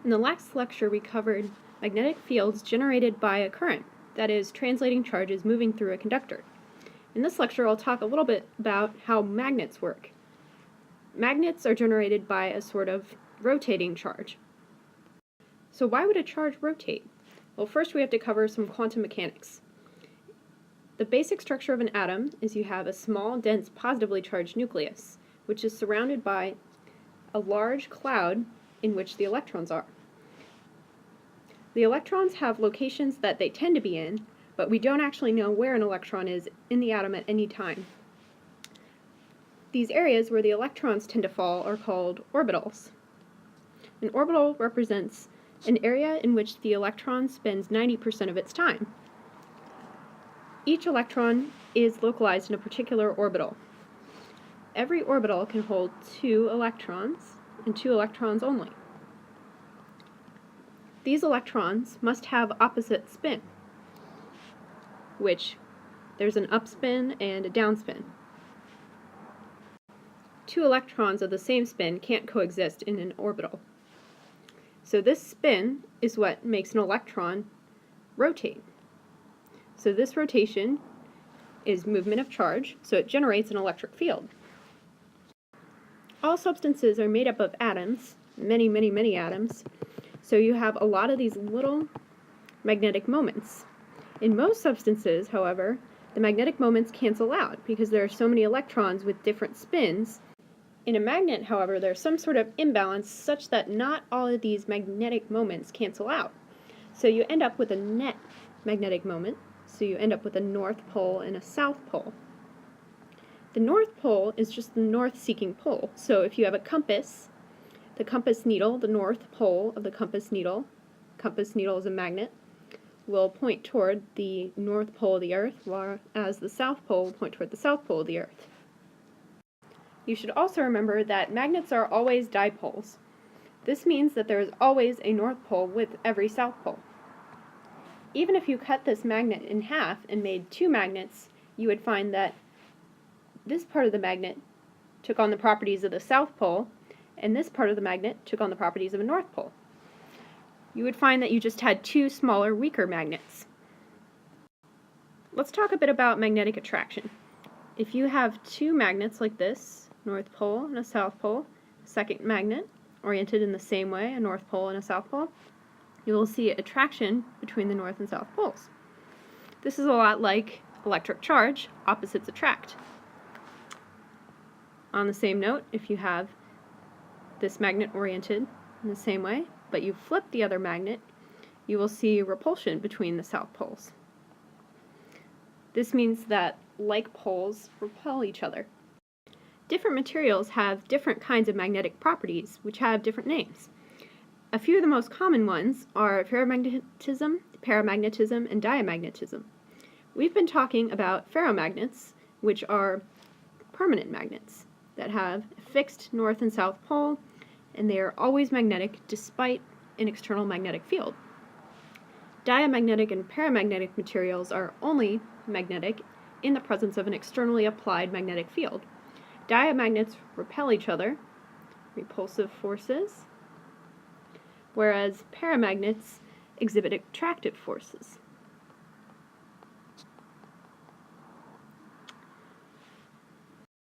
In the last lecture, we covered magnetic fields generated by a current, that is, translating charges moving through a conductor. In this lecture, I'll talk a little bit about how magnets work. Magnets are generated by a sort of rotating charge. So why would a charge rotate? Well, first we have to cover some quantum mechanics. The basic structure of an atom is you have a small, dense, positively charged nucleus, which is surrounded by a large cloud in which the electrons are. The electrons have locations that they tend to be in, but we don't actually know where an electron is in the atom at any time. These areas where the electrons tend to fall are called orbitals. An orbital represents an area in which the electron spends 90% of its time. Each electron is localized in a particular orbital. Every orbital can hold 2 electrons, and 2 electrons only. These electrons must have opposite spin, which there's an upspin and a downspin. 2 electrons of the same spin can't coexist in an orbital. So this spin is what makes an electron rotate. So this rotation is movement of charge, so it generates an electric field. All substances are made up of atoms, many, many, many atoms, so you have a lot of these little magnetic moments. In most substances, however, the magnetic moments cancel out because there are so many electrons with different spins. In a magnet, however, there's some sort of imbalance such that not all of these magnetic moments cancel out. So you end up with a net magnetic moment, so you end up with a north pole and a south pole. The north pole is just the north-seeking pole, so if you have a compass, the compass needle, the north pole of the compass needle is a magnet, will point toward the north pole of the Earth, whereas the south pole will point toward the south pole of the Earth. You should also remember that magnets are always dipoles. This means that there is always a north pole with every south pole. Even if you cut this magnet in half and made 2 magnets, you would find that this part of the magnet took on the properties of the south pole, and this part of the magnet took on the properties of a north pole. You would find that you just had 2 smaller, weaker magnets. Let's talk a bit about magnetic attraction. If you have 2 magnets like this, north pole and a south pole, a second magnet oriented in the same way, a north pole and a south pole, you will see attraction between the north and south poles. This is a lot like electric charge, opposites attract. On the same note, if you have this magnet oriented in the same way, but you flip the other magnet, you will see repulsion between the south poles. This means that like poles repel each other. Different materials have different kinds of magnetic properties, which have different names. A few of the most common ones are ferromagnetism, paramagnetism, and diamagnetism. We've been talking about ferromagnets, which are permanent magnets that have a fixed north and south pole, and they are always magnetic despite an external magnetic field. Diamagnetic and paramagnetic materials are only magnetic in the presence of an externally applied magnetic field. Diamagnets repel each other, repulsive forces, whereas paramagnets exhibit attractive forces.